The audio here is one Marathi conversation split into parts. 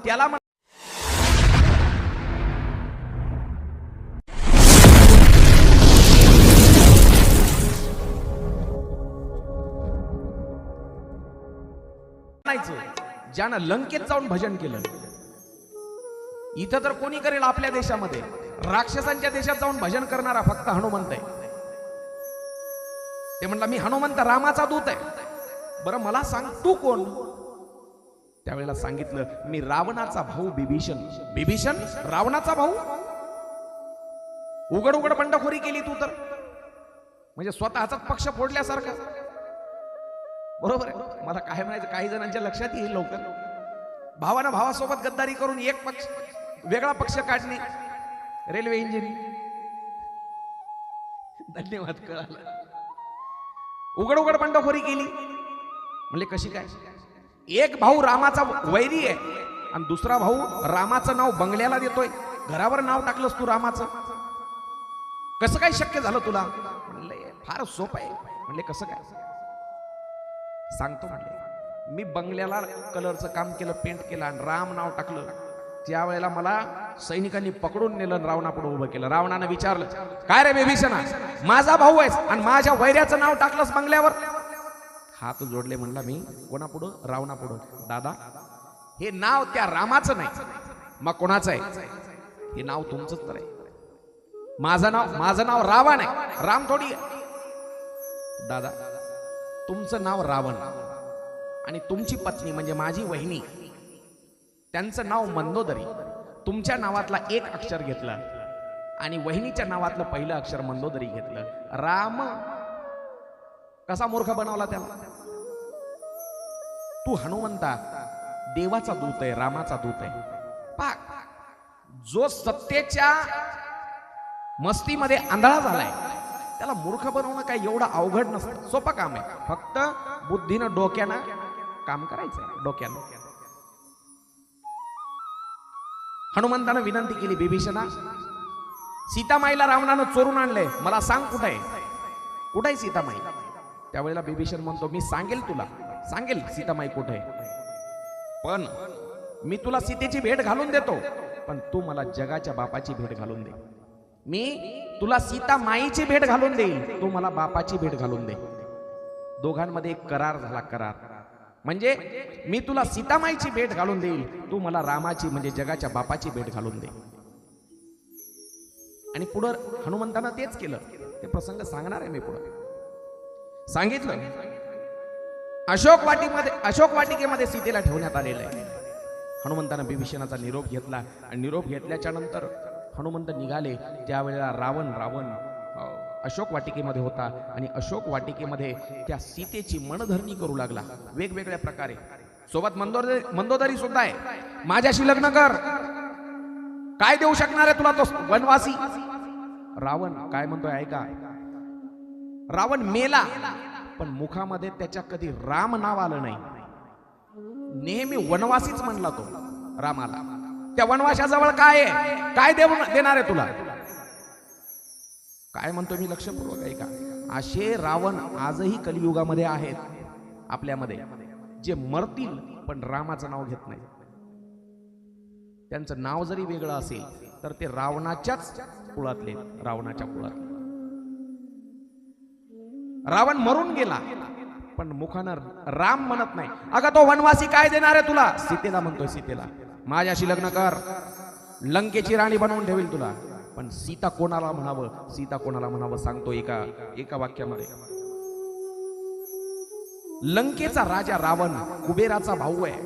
त्याला ज्यानं लंकेत जाऊन भजन केलं. इथं तर कोणी करेल आपल्या देशामध्ये? राक्षसांच्या देशात जाऊन भजन करणारा फक्त हनुमंत आहे. ते म्हणला मी हनुमंत रामाचा दूत आहे. बरं मला सांग तू कोण? त्यावेळेला सांगितलं मी रावणाचा भाऊ बिभीषण. बिभीषण रावणाचा भाऊ? उघड उघड बंडखोरी केली तू तर, म्हणजे स्वतःचाच पक्ष फोडल्यासारखं. बरोबर आहे. मला काय म्हणायचं, काही जणांच्या लक्षात येईल लवकर. भावानं भावासोबत गद्दारी करून एक पक्ष वेगळा पक्ष काढणे, रेल्वे इंजिन. धन्यवाद, कळालं. उघड उघड बंडखोरी केली म्हणजे कशी काय? एक भाऊ रामाचा वैरी आहे आणि दुसरा भाऊ रामाचं नाव बंगल्याला देतोय. घरावर नाव टाकलंस तू रामाचं, कसं काय शक्य झालं तुला? म्हणले फार सोपं आहे. म्हणले कसं काय? सांगतो. म्हणले मी बंगल्याला कलरचं काम केलं, पेंट केलं आणि राम नाव टाकलं. त्यावेळेला मला सैनिकांनी पकडून नेलं, रावणापुढे उभं केलं. रावणानं विचारलं काय रे बिभीषणा, माझा भाऊ आहेस आणि माझ्या वैऱ्याचं नाव टाकलंस बंगल्यावर? हात जोडले. म्हणला मी कोणापुढं? रावणापुढं. दादा हे नाव त्या रामाचं नाही, मग कोणाचं आहे? हे नाव तुमचंच तर आहे. माझं नाव रावण आहे, राम थोडी आहे. दादा तुमचं नाव रावण आणि तुमची पत्नी म्हणजे माझी वहिनी, त्यांचं नाव मंदोदरी. तुमच्या नावातला एक अक्षर घेतला आणि वहिनीच्या नावातलं पहिलं अक्षर मंदोदरी घेतलं. राम कसा मूर्ख बनवला त्याला? तू हनुमंता देवाचा दूत आहे, रामाचा दूत आहे. पाक जो सत्तेच्या मस्तीमध्ये आंधळा झालाय त्याला मूर्ख बनवणं काय एवढं अवघड नसतं, सोपं काम आहे. फक्त बुद्धीनं डोक्यानं काम करायचंय, डोक्यानं. हनुमंतानं विनंती केली, बिभीषणा सीतामाईला रावणानं चोरून आणले, मला सांग कुठे आहे? कुठे आहे सीतामाई? त्यावेळेला बिभीषण म्हणतो मी सांगेल तुला, सांगेल सीतामाई कुठे आहे, पण मी तुला सीतेची भेट घालून देतो, पण तू मला जगाच्या बापाची भेट घालून दे. मी तुला सीता माईची भेट घालून देईल, तू मला बापाची भेट घालून दे. दोघांमध्ये एक करार झाला. करार म्हणजे मी तुला सीतामाईची भेट घालून देईल, तू मला रामाची म्हणजे जगाच्या बापाची भेट घालून दे. आणि पुढं हनुमंतानं तेच केलं. ते प्रसंग सांगणार आहे मी. पुढं सांगितलं अशोक वाटिकेमध्ये सीतेला ठेवण्यात आलेलं आहे. हनुमंतानं बिभीषणाचा निरोप घेतला आणि निरोप घेतल्याच्या नंतर हनुमंत निघाले. त्यावेळेला रावण अशोक वाटिकेमध्ये होता आणि अशोक वाटिकेमध्ये त्या सीतेची मनधरणी करू लागला वेगवेगळ्या प्रकारे. सोबत मंदोदरी सुद्धा आहे. माझ्याशी लग्न कर, काय देऊ शकणार आहे तुला तो वनवासी? रावण काय म्हणतोय ऐका. रावण मेला पण मुखामध्ये त्याच्या कधी राम नाव आलं नाही. नेहमी वनवासीच म्हणला तो रामाला. त्या वनवासाजवळ काय आहे? काय देणार आहे तुला? काय म्हणतो मी लक्षपूर्वक ऐका. असे रावण आजही कलियुगामध्ये आहेत आपल्यामध्ये, जे मरतील पण रामाचं नाव घेत नाही. त्यांचं नाव जरी वेगळं असेल तर ते रावणाच्याच कुळातले, रावणाच्या कुळातले. रावण मरून गेला पण मुखानं राम म्हणत नाही. अगं तो वनवासी काय देणार आहे तुला? सीतेला म्हणतोय, सीतेला माझ्याशी लग्न कर, लंकेची राणी बनवून ठेवील तुला. पण सीता कोणाला म्हणावं, सीता कोणाला म्हणावं सांगतो एका वाक्यामध्ये. लंकेचा राजा रावण कुबेराचा भाऊ आहे,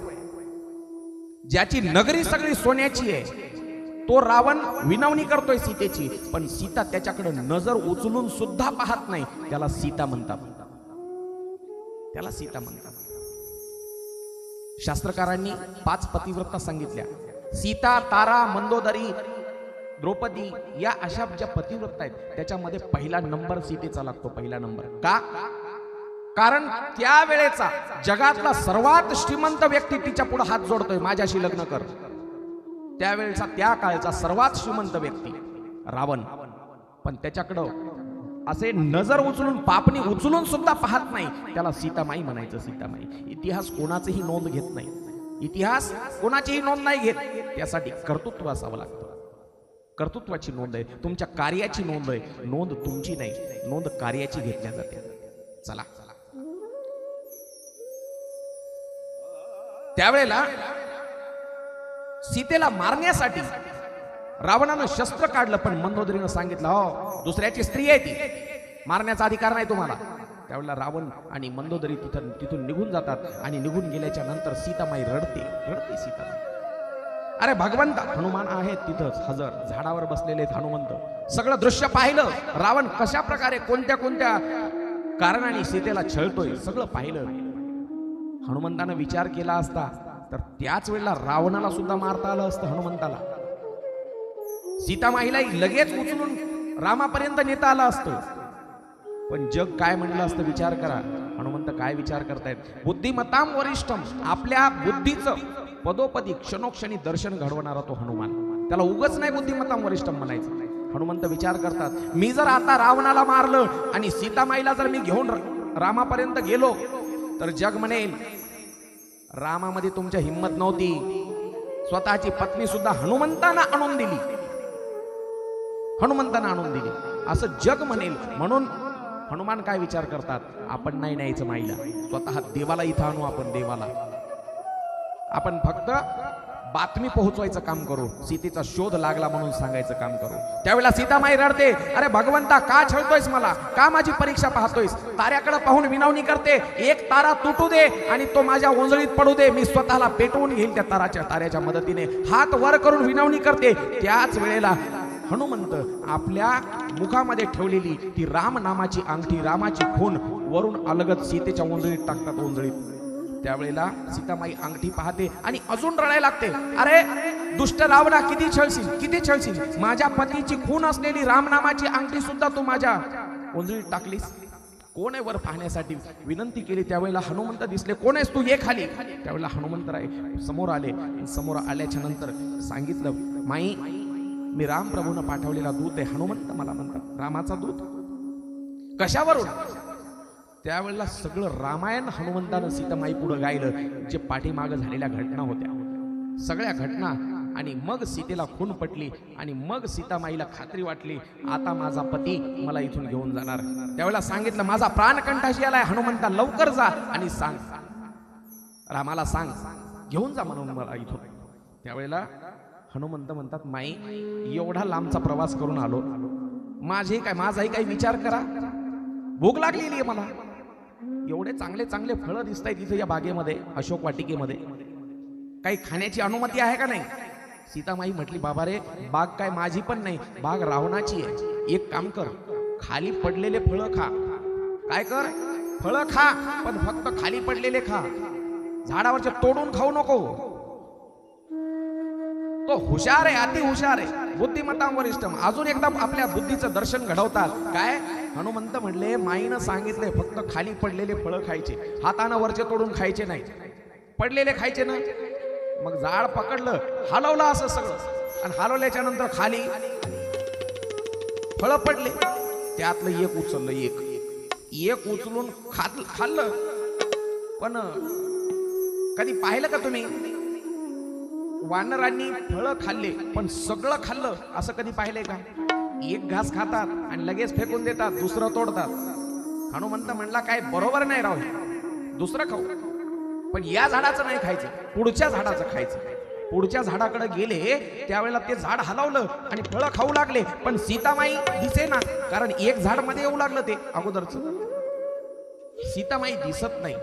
ज्याची नगरी सगळी सोन्याची आहे. तो रावण विनवणी करतोय सीतेची, पण सीता त्याच्याकडे नजर उचलून सुद्धा पाहत नाही. त्याला सीता म्हणतात, त्याला सीता म्हणतात. शास्त्रकारांनी 5 पतिव्रता सांगितल्या. सीता, तारा, मंदोदरी, द्रौपदी या अशा ज्या पतिव्रता आहेत त्याच्यामध्ये पहिला नंबर सीतेचा लागतो. पहिला नंबर का? कारण त्यावेळेचा जगातला सर्वात श्रीमंत व्यक्ती तिच्या पुढे हात जोडतोय, माझ्याशी लग्न कर. त्यावेळेचा त्या काळचा सर्वात श्रीमंत व्यक्ती रावण, पण त्याच्याकडं असे नजर उचलून, पापणी उचलून सुद्धा पाहत नाही. त्याला सीतामाई म्हणायचं, सीतामाई. इतिहास कोणाचेही नोंद घेत नाही. इतिहास कोणाचीही नोंद नाही घेत, त्यासाठी कर्तृत्व असावं लागतं. कर्तृत्वाची नोंद आहे, तुमच्या कार्याची नोंद आहे. नोंद तुमची नाही, नोंद कार्याची घेतल्या जाते. चला, त्यावेळेला सीतेला मारण्यासाठी रावणानं शस्त्र काढलं, पण मंदोदरीनं सांगितलं, हो दुसऱ्याची स्त्री आहे ती, मारण्याचा अधिकार नाही तुम्हाला. त्यावेळेला रावण आणि मंदोदरी तिथून निघून जातात आणि निघून गेल्याच्या नंतर सीतामाई रडते सीतामाई. अरे भगवंत हनुमान आहेत तिथंच हजर, झाडावर बसलेले हनुमंत. सगळं दृश्य पाहिलं. रावण कशा प्रकारे कोणत्या कोणत्या कारणाने सीतेला छळतोय सगळं पाहिलं. हनुमंतानं विचार केला असता तर त्याच वेळेला रावणाला सुद्धा मारता आलं असतं हनुमंताला. सीतामाईला लगेच उचलून रामापर्यंत नेता आलं असतं. पण जग काय म्हणलं असतं विचार करा. हनुमंत काय विचार करतायत? बुद्धिमताम वरिष्ठम, आपल्या बुद्धीचं पदोपदी क्षणोक्षणी दर्शन घडवणारा तो हनुमान. त्याला उगच नाही बुद्धिमताम वरिष्ठम म्हणायचं. हनुमंत विचार करतात, मी जर आता रावणाला मारलं आणि सीतामाईला जर मी घेऊन रामापर्यंत गेलो तर जग म्हणेल रामामध्ये तुमच्या हिंमत नव्हती. स्वतःची पत्नी सुद्धा हनुमंतांना आणून दिली, हनुमंतांना आणून दिली असं जग म्हणेल. म्हणून हनुमान काय विचार करतात, आपण नाही न्यायचं माईला, स्वतः देवाला इथं आणू. आपण देवाला, आपण फक्त बातमी पोहोचवायचं काम करू, सीतेचा शोध लागला म्हणून सांगायचं काम करू. त्यावेळेला सीतामाई रडते, अरे भगवंता का छळतोयस मला, का माझी परीक्षा पाहतोयस? ताऱ्याकडे पाहून विनवणी करते, एक तारा तुटू दे आणि तो माझ्या ओंजळीत पडू दे, मी स्वतःला पेटवून घेईल त्या ताऱ्याच्या मदतीने. हात वर करून विनवणी करते. त्याच वेळेला हनुमंत आपल्या मुखामध्ये ठेवलेली ती राम नामाची अंगठी, रामाची खून वरून अलगद सीतेच्या ओंजळीत टाकतात, ओंजळीत. त्यावेळेला सीतामाई अंगठी पाहते आणि अजून रडायला लागते, अरे दुष्ट रावणा, किती छळशील, किती छळशील, माझ्या पतीची खून असलेली रामनामाची अंगठी सुद्धा तू माझ्या ओंजळीत टाकलीस. कोण आहे वर पाहण्यासाठी विनंती केली. त्यावेळेला हनुमंत दिसले, कोण आहेस तू, ये खाली. त्यावेळेला हनुमंतराय समोर आले. समोर आल्याच्या नंतर सांगितलं, माई मी रामप्रभूनं पाठवलेला दूत आहे. हनुमंत मला म्हणतात, रामाचा दूत कशावरून? त्यावेळेला सगळं रामायण हनुमंतानं सीतामाई पुढे गायलं, जे पाठीमागं झालेल्या घटना होत्या सगळ्या घटना. आणि मग सीतेला खून पटली आणि मग सीतामाईला खात्री वाटली, आता माझा पती मला इथून घेऊन जाणार. त्यावेळेला सांगितलं, माझा प्राण कंठाशी आलाय, हनुमंता लवकर जा आणि सांग, रामाला सांग घेऊन जा म्हणून मला इथून. त्यावेळेला हनुमंत म्हणतात, माई एवढा लांबचा प्रवास करून आलो, माझाही काही विचार करा, भूक लागलेली आहे मला. एवढे चांगले चांगले फळं दिसत आहेत इथे या बागेमध्ये, अशोक वाटिकेमध्ये, काही खाण्याची अनुमती आहे का नाही? सीतामाई म्हटली, बाबा रे, बाग काय माझी पण नाही, बाग रावणाची आहे. एक काम कर, खाली पडलेले फळं खा. काय कर, फळं खा, पण फक्त खाली पडलेले खा, झाडावरचे तोडून खाऊ नको. तो हुशार आहे, अति हुशार आहे, बुद्धिमत्ताम वरिष्ठम. अजून एकदा आपल्या बुद्धीचं दर्शन घडवतात. काय हनुमंत म्हणले, माईनं सांगितले फक्त खाली पडलेले फळं खायचे, हातानं वरचे तोडून खायचे नाही, पडलेले खायचे ना. मग झाड पकडलं, हलवलं असं सगळं, आणि हलवल्याच्या नंतर खाली फळं पडले. त्यातलं एक उचललं, एक उचलून खाल्लं. पण कधी पाहिलं का तुम्ही वानरांनी फळं खाल्ले पण सगळं खाल्लं असं कधी पाहिलंय का? एक घास खातात आणि लगेच फेकून देतात, दुसरं तोडतात. हनुमंत म्हणला, काय बरोबर नाही राव, दुसरं खाऊ, पण या झाडाचं नाही खायचं, पुढच्या झाडाचं खायचं. पुढच्या झाडाकडे गेले, त्यावेळेला ते झाड हलवलं आणि फळं खाऊ लागले. पण सीतामाई दिसे ना, कारण एक झाड मध्ये येऊ लागलं ते अगोदरच, सीतामाई दिसत नाही.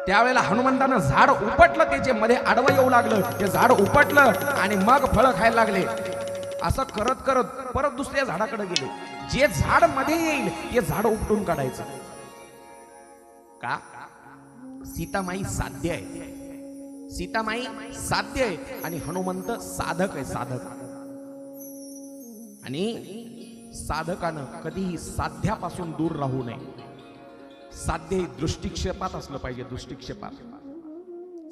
त्यावेळेला हनुमंतानं झाड उपटलं, त्याचे मध्ये आडवं येऊ लागलं, ते झाड उपटलं आणि मग फळं खायला लागले. असं करत करत परत दुसऱ्या झाडाकडे गेले, जे झाड मध्ये येईल ते झाड उपटून काढायचं. का? सीतामाई साध्य आहे, सीतामाई साध्य आहे आणि हनुमंत साधक आहे, साधक. आणि साधकानं कधीही साध्यापासून दूर राहू नये. साध्य दृष्टिक्षेपात असलं पाहिजे, दृष्टिक्षेपात.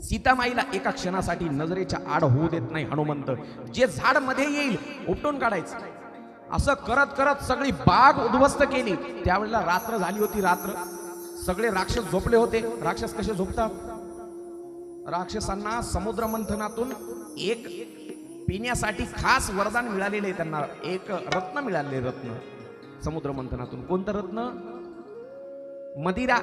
सीतामाईला एका क्षणासाठी नजरेच्या आड होऊ देत नाही हनुमंत. जे झाड मध्ये येईल उपटून काढायचं. असं करत करत सगळी बाग उद्ध्वस्त केली. त्यावेळेला रात्र झाली होती, रात्र. सगळे राक्षस झोपले होते. राक्षस कसे झोपतात? राक्षसांना समुद्र मंथनातून एक पिण्यासाठी खास वरदान मिळालेले आहे. त्यांना एक रत्न मिळाले, रत्न समुद्र मंथनातून. कोणतं रत्न? मदिरा.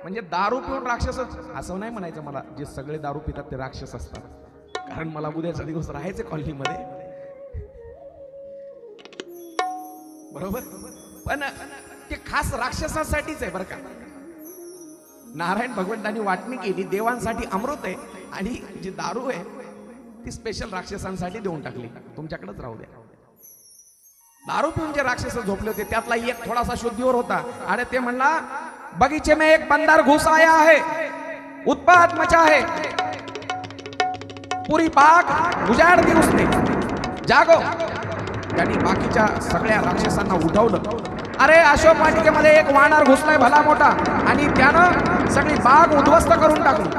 म्हणजे दारू पिऊन राक्षस, असं नाही म्हणायचं मला जे सगळे दारू पितात ते राक्षस असतात, कारण मला उद्याचा दिवस राहायचे कॉलनीमध्ये, बरोबर. पण ते खास राक्षसांसाठीच आहे बरं का. नारायण भगवंतांनी वाटणी केली, देवांसाठी अमृत आहे आणि जी दारू आहे ती स्पेशल राक्षसांसाठी देऊन टाकली. तुमच्याकडेच राहू द्या. दारू पिऊन जे राक्षस झोपले होते त्यातला एक थोडासा शुद्धीवर होता आणि ते म्हणला, बगीचे में एक बंदर घुस आया है, उत्पात मचा है, पूरी बाग उजाड़ दी उसने, जागो. त्यांनी बाकीच्या सगळ्या राक्षसांना उठवलं. अरे अशोक वाटिकेमध्ये एक वानर घुसलाय भला मोठा आणि त्यानं सगळी बाग उद्ध्वस्त करून टाकली.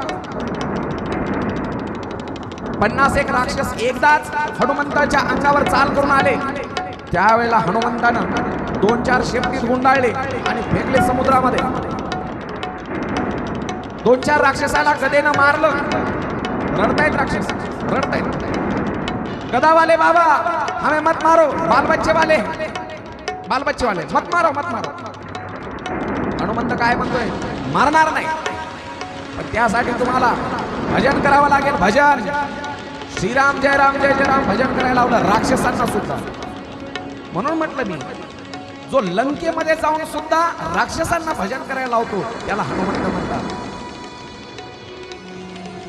51 राक्षस एकदाच हनुमंताच्या अंगावर चाल करून आले. त्यावेळेला हनुमंतानं 2-4 शेपटीत गुंडाळले आणि फेकले समुद्रामध्ये. 2-4 राक्षसाला गदेनं मारलं. रडतायत राक्षस, रडतायत. गदा वाले बाबा हमें मत मारो, बाल बच्चे वाले मत मारो, मत मारो. हनुमंत काय म्हणतोय? मारणार नाही, पण त्यासाठी तुम्हाला भजन करावं लागेल. भजन, श्रीराम जय राम जय जय राम भजन करायला लावलं राक्षसांना सुद्धा. म्हणून म्हटलं मी, जो लंकेमध्ये जाऊन सुद्धा राक्षसांना भजन करायला लावतो त्याला हनुमंत म्हणतात.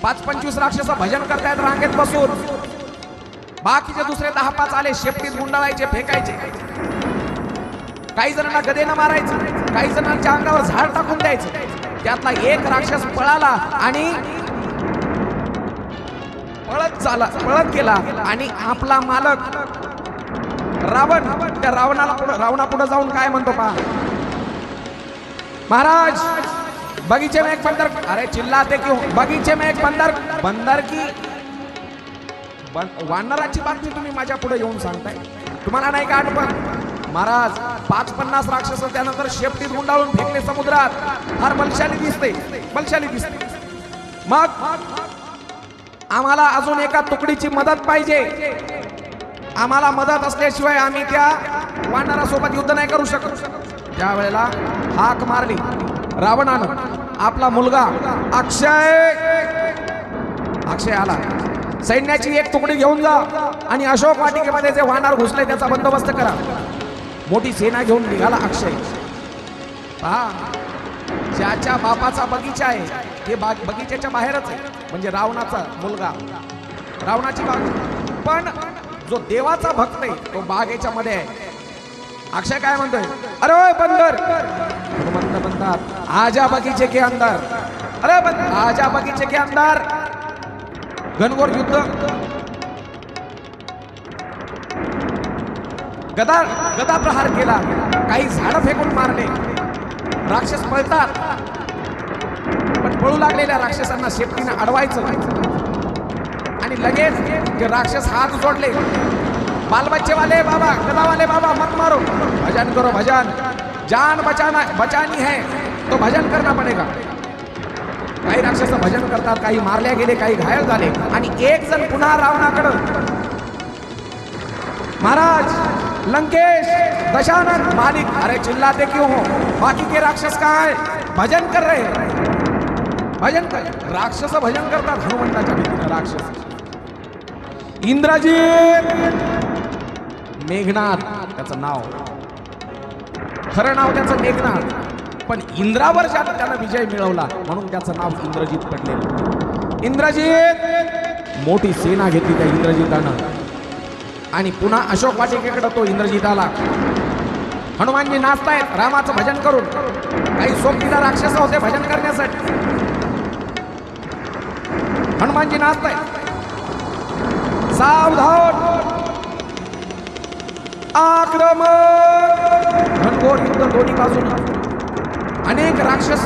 5-25 राक्षस भजन करतायत रांगेत बसून. बाकीचे दुसरे 10-5 आले, शेपटीत गुंडाळायचे, फेकायचे. काही जणांना गदेनं मारायचं, काही जणांच्या अंगावर झाड टाकून द्यायचं. त्यातला एक राक्षस पळाला आणि पळत गेला आणि आपला मालक रावण त्या रावणापुढे जाऊन काय म्हणतो पहा, महाराज बगीचे में एक बंदर. अरे चिल्लाते क्यों? बगीचे में एक बंदर की वानराची बातमी तुम्ही माझ्या पुढे येऊन सांगताय? तुम्हाला नाही का आठवण? महाराज 5-50 राक्षस त्यानंतर शेपटीत गुंडाळून फेकले समुद्रात. फार बलशाली दिसते, बलशाली दिसते. मग आम्हाला अजून एका तुकडीची मदत पाहिजे. आम्हाला मदत असल्याशिवाय आम्ही त्या वानरासोबत युद्ध नाही करू शकत. त्यावेळेला हाक मारली रावणानं. आपला मुलगा अक्षय आला. सैन्याची एक तुकडी घेऊन जा आणि अशोक वाटिकेमध्ये जे वानर घुसले त्याचा बंदोबस्त करा. मोठी सेना घेऊन निघाला अक्षय. पहा, ज्याच्या बापाचा बगीचा आहे ते बगीच्याच्या बाहेरच आहे, म्हणजे रावणाचा मुलगा, रावणाची बाग. पण जो देवाचा भक्त आहे तो बागेच्या मध्ये आहे. अक्षय काय म्हणतोय? अरे ओय बंदर. हनुमंत म्हणतात, आजा बगीचे के अंदर. अरे बंदर, आजा बगीचे के अंदर. घनघोर युद्ध. गदा प्रहार केला. काही झाडं फेकून मारले. राक्षस पळतात, पण पळू लागलेल्या राक्षसांना शेपटीनं अडवायचं आणि लगेच ते राक्षस हात जोडले. बाल बच्चे वाले बाबा, गदा वाले बाबा मत मारो, भजन करो भजन. जान बचानी है तो भजन करना पडेगा. काही राक्षस भजन करतात, काही मारल्या गेले, काही घायल झाले आणि एक जण पुन्हा रावणाकडं, महाराज लंकेश दशानन मालिक. अरे चिल्लाते क्यों हो? बाकी के राक्षस कहाँ है? भजन कर रहे, भजन कर. राक्षस भजन करतात हनुमंताच्या भीतीनं. राक्षस इंद्रजित, मेघनाथ त्याचं नाव, खरं नाव त्याचं मेघनाथ, पण इंद्रावर त्यानं विजय मिळवला म्हणून त्याचं नाव इंद्रजित पडलेलं. इंद्रजित, मोठी सेना घेतली त्या इंद्रजितानं आणि पुन्हा अशोक वाटिकेकडे तो इंद्रजित आला. हनुमानजी नाचतायत रामाचं भजन करून. काही सोबतीला राक्षस होते भजन करण्यासाठी. हनुमानजी नाचतायत. सावधान, आक्रमण. घनघोर युद्ध दोन्ही बाजूने. अनेक राक्षस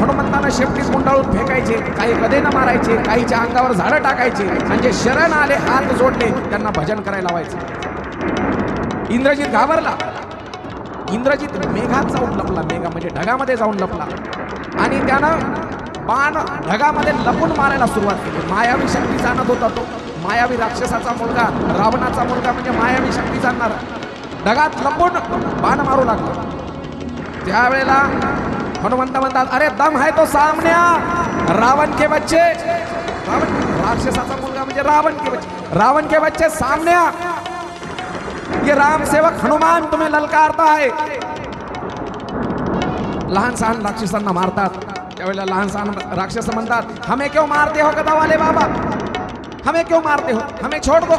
हनुमंतांना शेपटीत गुंडाळून फेकायचे, काही गदेनं मारायचे, काहीच्या अंगावर झाडं टाकायचे आणि जे शरण आले हात जोडले त्यांना भजन करायला लावायचे. इंद्रजित घाबरला. इंद्रजित मेघात जाऊन लपला. मेघा म्हणजे ढगामध्ये जाऊन लपला आणि त्यानं बाण ढगामध्ये लपून मारायला सुरुवात केली. मायावी शक्ती जाणत होता तो. मायावी राक्षसाचा मुलगा, रावणाचा मुलगा म्हणजे मायावी शक्ती जाणणारा ढगात लपून बाण मारू लागला. त्यावेळेला हनुमंत म्हणतात, अरे दम है तो सामन्या, रावण के बच्चे. रावण राक्षसाचा मुलगा म्हणजे रावण के बच्चे सामन्या, ये राम सेवक हनुमान तुम्हें ललकारता है. लहान सहान राक्षसांना मारतात. त्यावेळेला लहान सहान राक्षस म्हणतात, हमें क्यों मारते हो गदा वाले बाबा, हमें क्यों मारते हो, हमें छोड़ दो.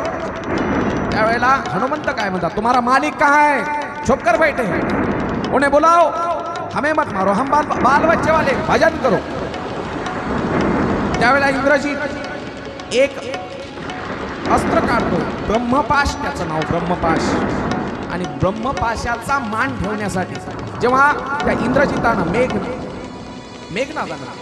त्यावेळेला हनुमंत काय म्हणतात, तुम्हारा मालिक कहाँ है, छुप कर बैठे हैं, उन्हें बुलाओ, हमें मत मारो, हम बाल बच्चे वाले, भजन करो. त्यावेळेला इंद्रजीत एक अस्त्र काढतो, ब्रह्मपाश, त्याचं नाव ब्रह्मपाश. आणि ब्रह्मपाशाचा मान ठेवण्यासाठी जेव्हा त्या इंद्रजितानं मेघनादानं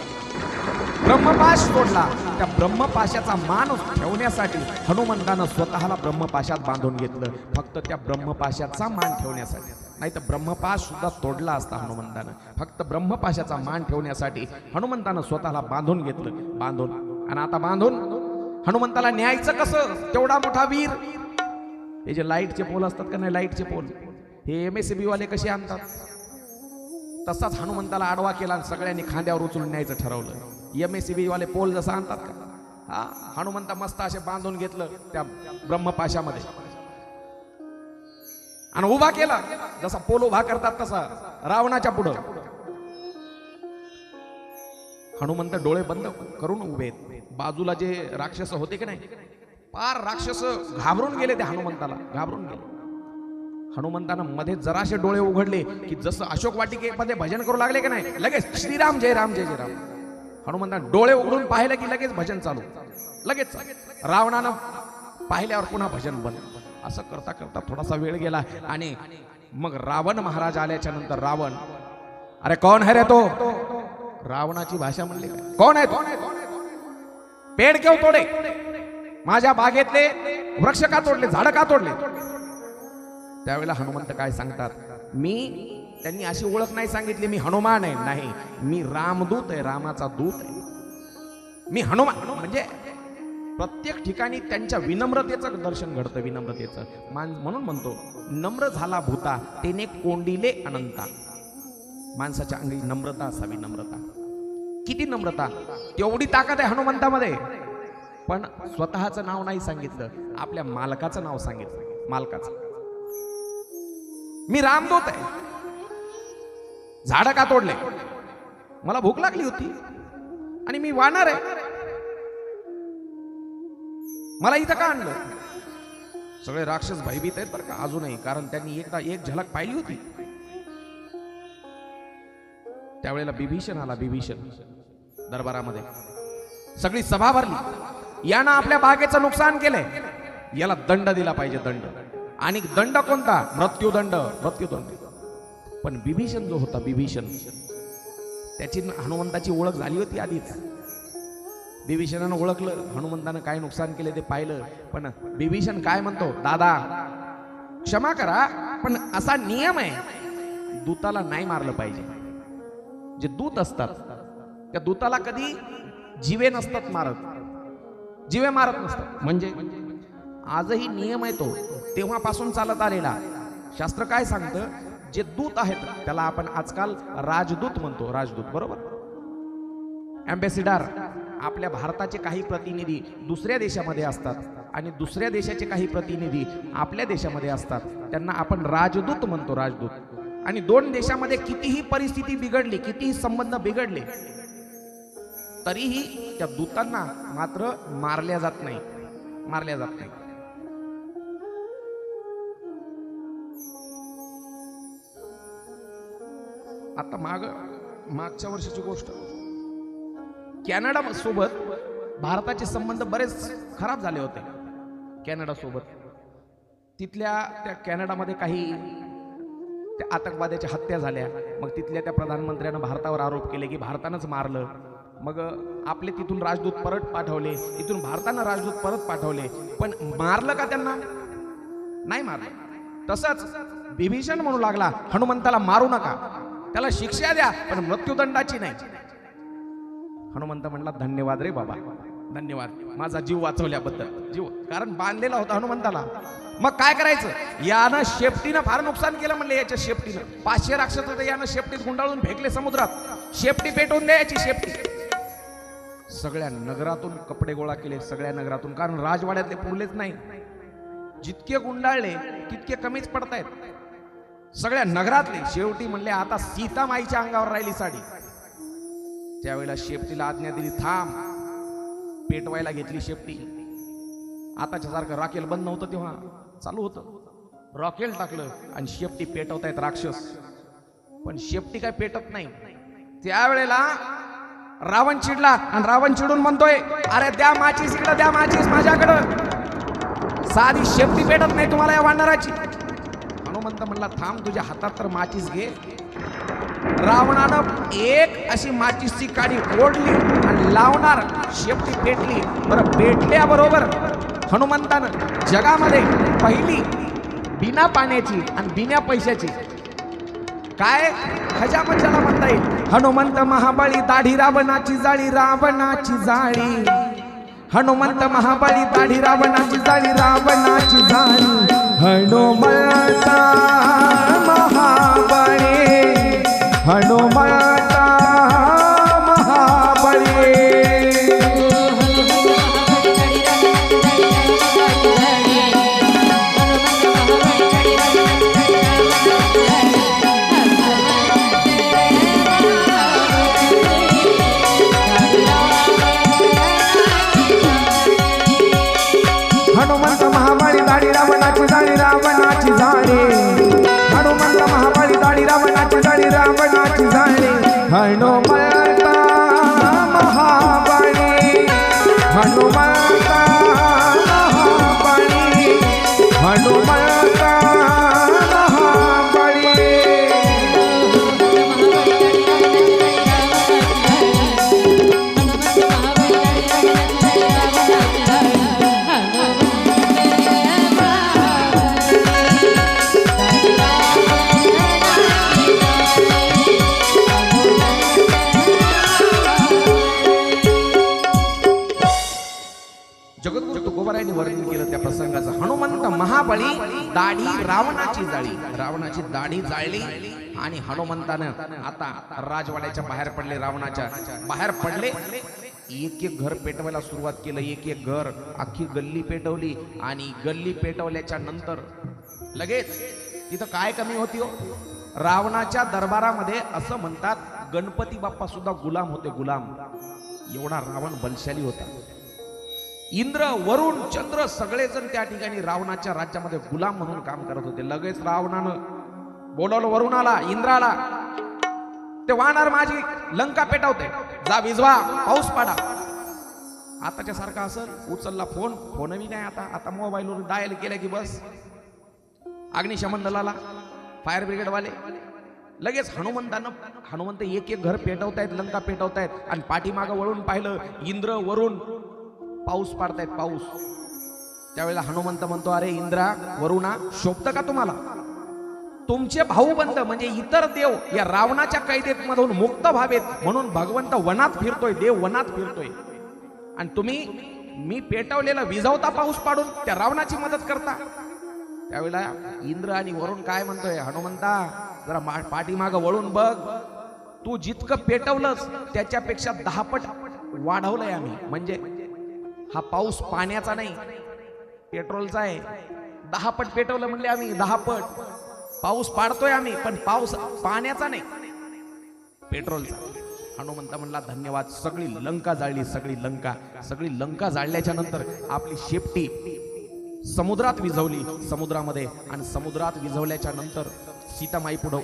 ब्रह्मपाश तोडला, त्या ब्रह्मपाशाचा मान ठेवण्यासाठी हनुमंतानं स्वतःला ब्रह्मपाशात बांधून घेतलं, फक्त त्या ब्रह्मपाशाचा मान ठेवण्यासाठी. नाही तर ब्रह्मपाश सुद्धा तोडला असता हनुमंतानं. फक्त ब्रह्मपाशाचा मान ठेवण्यासाठी हनुमंतानं स्वतःला बांधून घेतलं. आणि आता बांधून हनुमंताला न्यायचं कसं, तेवढा मोठा वीर. हे जे लाईटचे पोल असतात का नाही, लाईटचे पोल हे MSCB वाले कसे आणतात, तसाच हनुमंताला आडवा केला आणि सगळ्यांनी खांद्यावर उचलून न्यायचं ठरवलं. MSCB वाले पोल जसं आणतात का, हा हनुमंता मस्त असे बांधून घेतलं त्या ब्रह्मपाशामध्ये आणि उभा केला. जसा पोल उभा करतात तसा रावणाच्या पुढं हनुमंत डोळे बंद करून उभे. बाजूला जे राक्षस होते की नाही, पार राक्षस घाबरून गेले, त्या हनुमंताला घाबरून गेले. हनुमंतानं मध्ये जराशे डोळे उघडले की जसं अशोक वाटिकेमध्ये भजन करू लागले की नाही, लगेच श्रीराम जय राम जय जय राम. हनुमंतानं डोळे उघडून पाहिलं की लगेच भजन चालू, लगेच. रावणानं पाहिल्यावर पुन्हा भजन बंद. असं करता करता थोडासा वेळ गेला आणि मग रावण महाराज आल्याच्या नंतर रावण, अरे कौन है रे तो, रावणाची भाषा म्हणली, कोण आहे तो, पेड क्यों तोडे, माझ्या बागेतले वृक्ष का तोडले, झाड का तोडले. त्यावेळेला हनुमंत काय सांगतात, त्यांनी अशी ओळख नाही सांगितली, मी हनुमान आहे. नाही, मी रामदूत आहे, रामाचा दूत आहे, मी हनुमान. म्हणजे प्रत्येक ठिकाणी त्यांच्या विनम्रतेचं दर्शन घडतं, विनम्रतेचं. म्हणून म्हणतो, नम्र झाला भूता तेने कोंडिले अनंता. माणसाच्या अंगी नम्रता असावी, नम्रता. किती नम्रता, तेवढी ताकद आहे हनुमंतामध्ये. पण स्वतःचं नाव नाही सांगितलं, आपल्या मालकाचं नाव सांगितलं, मालकाचं. मी रामदूत आहे, झाड का तोडले, मला भूक लागली होती आणि मी वानर आहे, मला इथं का आणलं. सगळे राक्षस भयभीत आहेत बरं का अजूनही, कारण त्यांनी एकदा एक झलक पाहिली होती. त्यावेळेला बिभीषण आला, बिभीषण दरबारामध्ये. सगळी सभा भरली, यानं आपल्या बागेचं नुकसान केलंय, याला दंड दिला पाहिजे, दंड. आणि दंड कोणता, मृत्यूदंड, मृत्यूदंड. पण बिभीषण जो होता, बिभीषण, त्याची हनुमंताची ओळख झाली होती आधीच. बिभीषणानं ओळखलं हनुमंतानं काय नुकसान केले ते पाहिलं. पण बिभीषण काय म्हणतो, दादा क्षमा करा, पण असा नियम आहे, दूताला नाही मारलं पाहिजे. जे दूत असतात त्या दूताला कधी जीवे नसतात मारत, जीवे मारत नसतात. म्हणजे आजही नियम आहे तो, तेव्हापासून चालत आलेला. शास्त्र काय सांगतं, जे दूत आहेत त्याला आपण आजकाल राजदूत म्हणतो, राजदूत, बरोबर. अँबॅसिडर, आपल्या भारताचे काही प्रतिनिधी दुसऱ्या देशामध्ये असतात आणि दुसऱ्या देशाचे काही प्रतिनिधी आपल्या देशामध्ये असतात, त्यांना आपण राजदूत म्हणतो, राजदूत. आणि दोन देशामध्ये कितीही परिस्थिती बिघडली, कितीही संबंध बिघडले, तरीही त्या दूतांना मात्र मारल्या जात नाही, मारल्या जात नाही. आता मागच्या वर्षीची गोष्ट, कॅनडा सोबत भारताचे संबंध बरेच खराब झाले होते. कॅनडा सोबत त्या कॅनडामध्ये काही त्या आतंकवाद्याच्या हत्या झाल्या. मग तिथल्या त्या प्रधानमंत्र्यानं भारतावर आरोप केले की भारतानंच मारलं. मग आपले तिथून राजदूत परत पाठवले, इथून भारतानं राजदूत परत पाठवले. पण मारलं का त्यांना, नाही मारलं. तसंच बिभीषण म्हणू लागला, हनुमंताला मारू नका, त्याला शिक्षा द्या, पण मृत्यूदंडाची नाही. हनुमंत म्हणला धन्यवाद रे बाबा, धन्यवाद माझा जीव वाचवल्याबद्दल. जीव कारण बांधलेला होता हनुमंताला. मग काय करायचं, यानं शेपटीनं फार नुकसान केलं म्हणले. याच्या शेपटीनं 500 राक्षस होते, यानं शेपटीत गुंडाळून फेकले समुद्रात. शेपटी पेटवून द्यायची शेपटी. सगळ्या नगरातून कपडे गोळा केले, सगळ्या नगरातून, कारण राजवाड्यातले पुरलेच नाही. जितके गुंडाळले तितके कमीच पडतायत सगळ्या नगरातले. शेवटी म्हणले आता सीतामाईच्या अंगावर राहिली साडी. त्यावेळेला शेपटीला आज्ञा दिली, थांब. पेटवायला घेतली शेपटी. आताच्या सारखं रॉकेल बंद नव्हतं तेव्हा, चालू होतं. रॉकेल टाकलं आणि शेपटी पेटवतायत राक्षस, पण शेपटी काय पेटत नाही. त्यावेळेला रावण चिडला आणि रावण चिडून म्हणतोय, अरे द्या माचीस इकडं, द्या माचीस माझ्याकडं. साधी शेपटी पेटत नाही तुम्हाला या वानराची. हनुमंत म्हणला थांब, तुझ्या हातात तर माचीस घे. रावणानं एक अशी माचीसची काडी ओढली आणि लावणार, शेपटी पेटली. बरं, पेटल्याबरोबर हनुमंतानं जगामध्ये पहिली बिना पाण्याची आणि बिना पैशाची काय हजामजाला म्हणता येईल, हनुमंत महाबळी दाढी रावणाची जाळी, रावणाची जाळी. हनुमंत महाबळी दाढी रावणाची जाळी, रावणाची जाळी. हनुमंत महाबळी, हनुमंत महाबळी. हनुमंत महाबळी दाढी रावणाची जाळी, रावणाची जाळी. हनुमंत महाबळी दाढी रावणाची जाळी, रावणाची जाळी. हनुमंत महाबळी, हनुमंत महाबळी, हनुमंत महाबळी. जगद्गुरु तुकोबारायांनी वर्णन केलं त्या प्रसंगाचं. हनुमंत महाबळी दाढी रावणाची जाळी, रावणाची दाढी जाळली आणि हनुमंतानं आता राजवाड्याच्या बाहेर पडले, रावणाच्या बाहेर पडले. एक एक घर पेटवायला सुरुवात केलं, एक एक घर, अख्खी गल्ली पेटवली. आणि गल्ली पेटवल्याच्या नंतर लगेच तिथं काय कमी होती हो, रावणाच्या दरबारामध्ये असं म्हणतात गणपती बाप्पा सुद्धा गुलाम होते, गुलाम. एवढा रावण बलशाली होता. इंद्र, वरुण, चंद्र सगळेजण त्या ठिकाणी रावणाच्या राज्यामध्ये गुलाम म्हणून काम करत होते. लगेच रावणानं बोलवलं वरुणाला, इंद्राला, ते वानर माझी लंका पेटवते, जा विजवा, पाऊस पाडा. आताच्या सारखा असं उचलला फोन, फोनही नाही आता, आता मोबाईलवरून डायल केलं की बस अग्निशमन दलाला, फायर ब्रिगेड वाले लगेच. हनुमंत एक एक घर पेटवतायत, लंका पेटवतायत. आणि पाठीमागं वळून पाहिलं, इंद्र, वरुण पाऊस पाडतायत, पाऊस. त्यावेळेला हनुमंत म्हणतो, अरे इंद्रा, वरुणा, शोभतं का तुम्हाला? तुमचे भाऊबंद म्हणजे इतर देव या रावणाच्या कैदेत मधून मुक्त व्हावेत म्हणून भगवंत वनात फिरतोय, देव वनात फिरतोय, आणि तुम्ही मी पेटवलेला विझवता पाऊस पाडून त्या रावणाची मदत करता. त्यावेळेला इंद्र आणि वरुण काय म्हणतोय, हनुमंता जरा पाठीमागं वळून बघ, तू जितकं पेटवलंस त्याच्यापेक्षा 10 पट वाढवलंय आम्ही. म्हणजे हा पाऊस पाण्याचा नाही, पेट्रोलचा आहे. 10 पट पेटवलं म्हणले आम्ही, 10 पट पाऊस पाडतोय आम्ही, पण पाऊस पाण्याचा नाही, पेट्रोलचा. हनुमंत म्हणला धन्यवाद. सगळी लंका जाळली, सगळी लंका जाळल्याच्या नंतर आपली शेपटी समुद्रात विझवली, समुद्रामध्ये. आणि समुद्रात विझवल्याच्या नंतर सीतामाई पुढं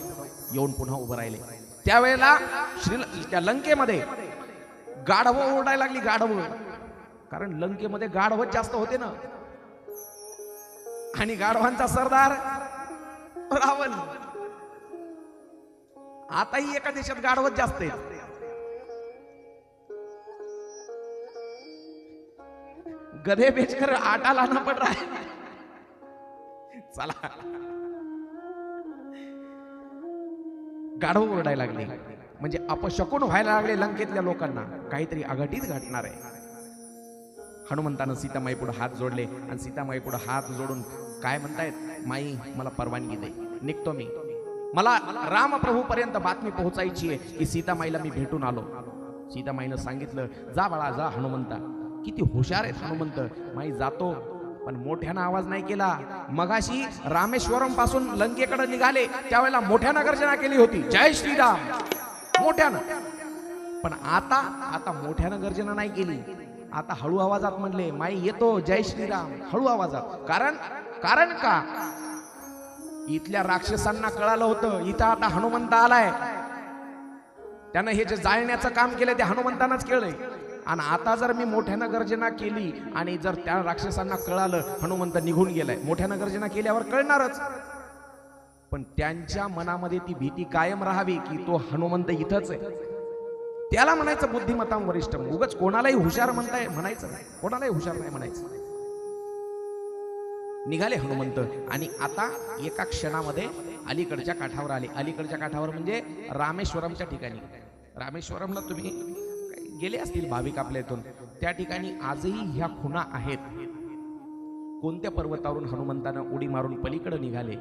येऊन पुन्हा उभं राहिले. त्यावेळेला त्या लंकेमध्ये गाढवं ओरडायला लागली, गाढवं. कारण लंकेमध्ये गाढवच जास्त होते ना, आणि गाढवांचा सरदार रावण. आताही एका देशात गाढवच जास्त आहेत. गधे बेचकर आटा लाना पड रहा है. चला, गाढव ओरडायला लागले. म्हणजे अपशकुन व्हायला लागले लंकेतल्या लोकांना, काहीतरी अघटित घडणार आहे. हनुमंतानं सीतामाई पुढे हात जोडले आणि सीतामाई पुढे हात जोडून काय म्हणतायत, माई मला परवानगी दे, निघतो मी. मला रामप्रभू पर्यंत बातमी पोहोचायची आहे की सीतामाईला मी भेटून आलो. सीतामाईनं सांगितलं, जा बाळा जा हनुमंता. किती हुशार आहेत हनुमंत. माई जातो, पण मोठ्यानं आवाज नाही केला. मगाशी रामेश्वरम पासून लंकेकडे निघाले त्यावेळेला मोठ्यानं गर्जना केली होती, जय श्रीराम मोठ्यानं. पण आता मोठ्यानं गर्जना नाही केली. आता हळू आवाजात म्हणले, माई येतो जय श्रीराम, हळू आवाजात. कारण का इथल्या राक्षसांना कळालं होतं इथं आता हनुमंत आलाय. त्यानं हे जे जाळण्याचं काम केलं ते हनुमंतानंच केलंय. आणि आता जर मी मोठ्यानं गर्जना केली आणि जर त्या राक्षसांना कळालं हनुमंत निघून गेलाय, मोठ्यानं गर्जना केल्यावर कळणारच. पण त्यांच्या मनामध्ये ती भीती कायम राहावी की तो हनुमंत इथंच आहे. त्याला म्हणायचं बुद्धिमत्तां वरिष्ठ. उगाच कोणालाही हुशार म्हणायचं नाही, कोणालाही हुशार नाही म्हणायचं. निघाले हनुमंत आणि आता एका क्षणामध्ये अलीकडच्या काठावर आले. अलीकडच्या काठावर म्हणजे रामेश्वरमच्या ठिकाणी. रामेश्वरमला तुम्ही गेले असतील भाविक आपल्या इथून. त्या ठिकाणी आजही ह्या खुणा आहेत. कोणत्या पर्वतावरून हनुमंतानं उडी मारून पलीकडे निघाले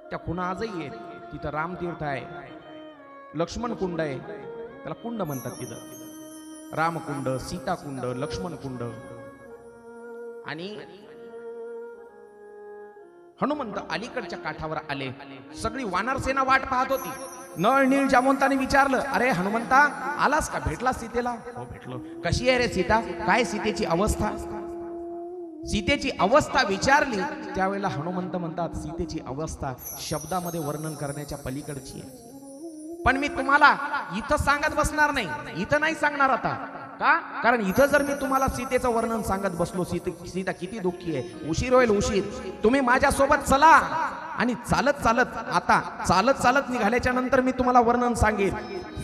त्या खुणा आजही आहेत. तिथं रामतीर्थ आहे, लक्ष्मण कुंड आहे, त्याला कुंड म्हणतात. तिथं रामकुंड, सीताकुंड, लक्ष्मण कुंड. आणि हनुमंत अलीकडच्या काठावर आले. सगळी वानर सेना वाट पाहत होती. नळ नीळ जामवंताने विचारलं, अरे हनुमंता आलास का, भेटला सीतेला? हो भेटलो. कशी आहे रे सीता, काय सीतेची अवस्था? सीतेची अवस्था विचारली त्यावेळेला हनुमंत म्हणतात, सीतेची अवस्था शब्दामध्ये वर्णन करण्याच्या पलीकडची आहे. पण मी तुम्हाला इथं सांगत बसणार नाही, इथं नाही सांगणार आता. का? कारण इथं जर मी तुम्हाला सीतेचं वर्णन सांगत बसलो, सीता किती दुःखी आहे, उशीर होईल उशीर. तुम्ही माझ्यासोबत चला आणि चालत चालत निघाल्याच्या नंतर मी तुम्हाला वर्णन सांगेन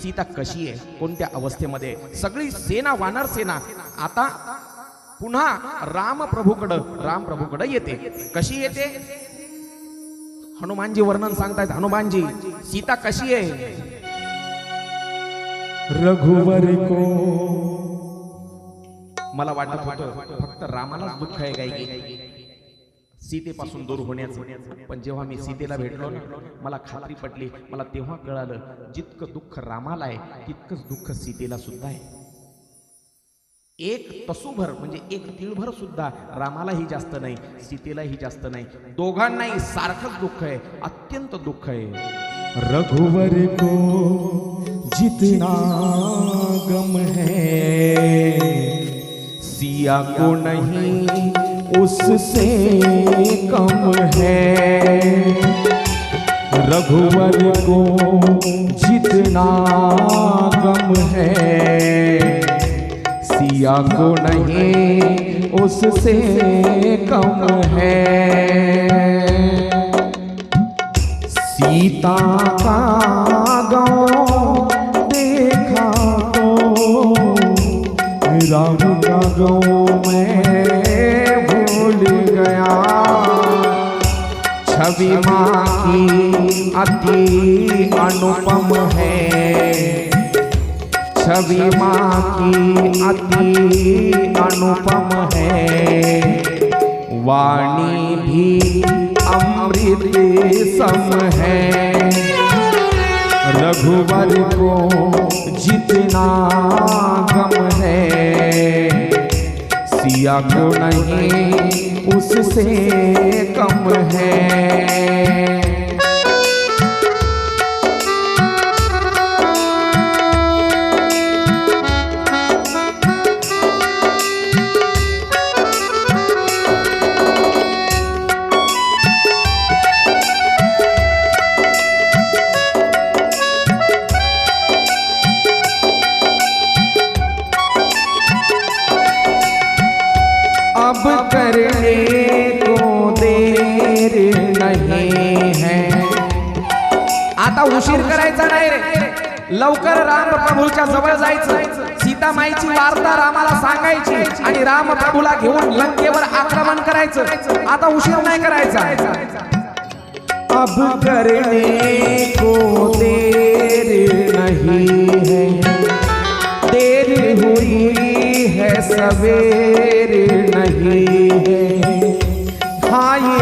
सीता कशी आहे, कोणत्या अवस्थेमध्ये. सगळी सेना, वानर सेना आता पुन्हा रामप्रभूकडे येते. कशी येते? हनुमानजी वर्णन सांगतायत. हनुमानजी, सीता कशी आहे? रघुवर को मला वाटत होतं फक्त रामालाच दुःख आहे काय सीतेपासून दूर होण्याचं. पण जेव्हा मी सीतेला भेटलो ना, मला खात्री पटली. मला तेव्हा कळालं जितकं दुःख रामाला आहे तितकंच दुःख सीतेला सुद्धा आहे. एक तसूभर म्हणजे एक तिळभर सुद्धा रामालाही जास्त नाही, सीतेलाही जास्त नाही. दोघांनाही सारखंच दुःख आहे, अत्यंत दुःख आहे. रघुवर को जितना गम है सिया को नहीं उससे कम है. रघुवर को जितना गम है सिया को नहीं उससे कम है. सीता का गाँव देखा तो राम का गाँव मैं भूल गया. छवि माँ की अति अनुपम है, छवि माँ की अति अनुपम है. वाणी भी अमृत सम है. रघुवर को जितना गम है सिया को नहीं उससे कम है. अब करने को देर नहीं है. आता उशीर करायचा नाही रे, लवकर रामप्रभूच्या जवळ जायचं. सीतामाईची वार्ता रामाला सांगायची आणि रामप्रभूला घेऊन लंकेवर आक्रमण करायचं. आता उशीर नाही करायचा. अब करने को देर नहीं है, देर हुई है सवेर नहीं है।